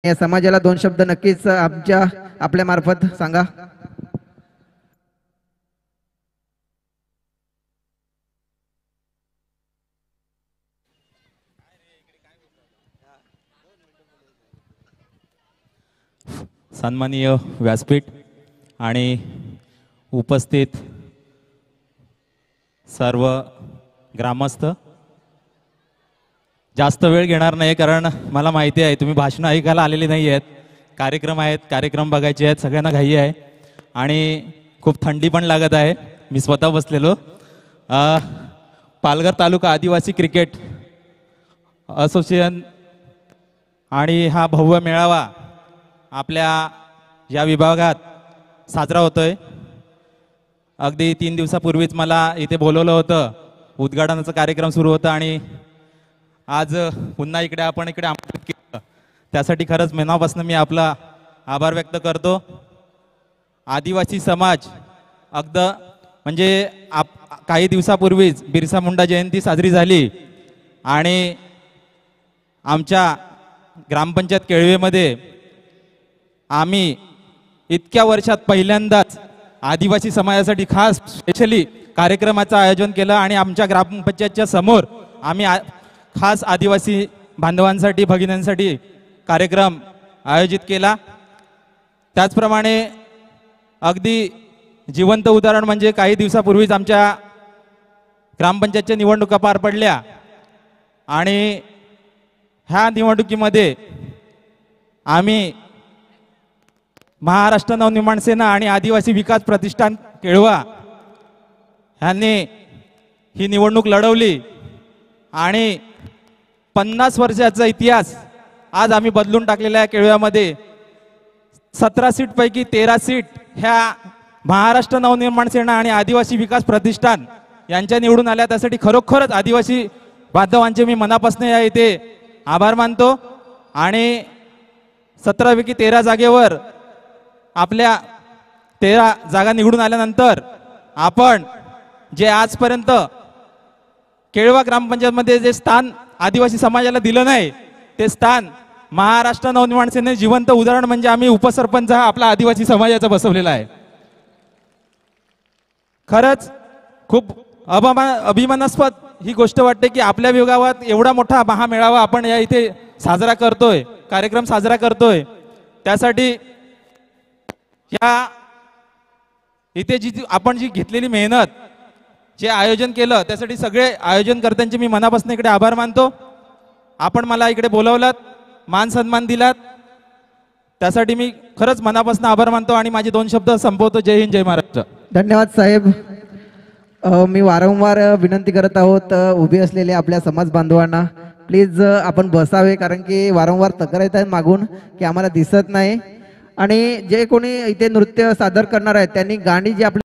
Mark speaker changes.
Speaker 1: या समाजाला दोन शब्द नक्कीच आपल्या मार्फत सांगा।
Speaker 2: सन्माननीय व्यासपीठ आणि उपस्थित सर्व ग्रामस्थ, जास्त वेळ घेणार नाही कारण मला माहिती आहे तुम्ही भाषण ऐकायला आलेले नाही आहेत, कार्यक्रम आहेत, कार्यक्रम बघायचे आहेत, सगळ्यांना घाई आहे आणि खूप थंडी पण लागत आहे। मी स्वतः बसलेलो पालघर तालुका आदिवासी क्रिकेट असोसिएशन आणि हा भव्य मेळावा आपल्या या विभागात साजरा होतोय। अगदी 3 दिवसापूर्वीच मला इथे बोलवलं होतं, उद्घाटनाचा कार्यक्रम सुरू होता आणि आज पुन्हा आपण इकडे आमंत्रित केलं, त्यासाठी खरंच मनापासून मी आपला आभार व्यक्त करतो। आदिवासी समाज म्हणजे काही दिवसापूर्वीच बिरसा मुंडा जयंती साजरी झाली आणि आमच्या ग्रामपंचायत केळवेमध्ये आम्ही इतक्या वर्षात पहिल्यांदाच आदिवासी समाजासाठी खास स्पेशली कार्यक्रमाचं आयोजन केलं आणि आमच्या ग्रामपंचायतच्या समोर आम्ही खास आदिवासी बांधवांसाठी, भगिनींसाठी कार्यक्रम आयोजित केला। त्याचप्रमाणे अगदी जिवंत उदाहरण म्हणजे काही दिवसापूर्वीच आमच्या ग्रामपंचायतच्या निवडणुका पार पडल्या आणि ह्या निवडणुकीमध्ये आम्ही महाराष्ट्र नवनिर्माण सेना आणि आदिवासी विकास प्रतिष्ठान केळवा ह्यांनी ही निवडणूक लढवली आणि 50 वर्षाचा इतिहास आज आम्ही बदलून टाकलेला आहे। केळव्यामध्ये 17 सीट पैकी 13 सीट ह्या महाराष्ट्र नवनिर्माण सेना आणि आदिवासी विकास प्रतिष्ठान यांच्या निवडून आल्या। त्यासाठी खरोखरच आदिवासी बांधवांचे मी मनापासून या इथे आभार मानतो आणि 17 पैकी 13 जागेवर आपल्या 13 जागा निवडून आल्यानंतर आपण जे आजपर्यंत केळवा ग्रामपंचायतमध्ये जे स्थान आदिवासी समाजाला दिलं नाही ते स्थान महाराष्ट्र नवनिर्माण सेनेचे जिवंत उदाहरण म्हणजे आम्ही उपसरपंच हा आपला आदिवासी समाजाचा बसवलेला आहे। खरंच खूप अभिमानास्पद ही गोष्ट वाटते की आपल्या विभागात एवढा मोठा महामेळावा आपण या इथे साजरा करतोय, कार्यक्रम साजरा करतोय। त्यासाठी या इथे आपण जी घेतलेली मेहनत, जे आयोजन केलं त्यासाठी सगळे आयोजनकर्त्यांचे मी मनापासून इकडे आभार मानतो। आपण मला इकडे बोलावलात, मान सन्मान दिलात, त्यासाठी मी खरंच मनापासून आभार मानतो आणि माझे 2 शब्द संपवतो। जय हिंद, जय महाराष्ट्र।
Speaker 1: धन्यवाद साहेब। मी वारंवार विनंती करत आहोत उभे असलेल्या आपल्या समाज बांधवांना प्लीज आपण बसावे, कारण की वारंवार तक्रार येत आहेत मागून की आम्हाला दिसत नाही आणि जे कोणी इथे नृत्य सादर करणार आहेत त्यांनी गाणी जी आपली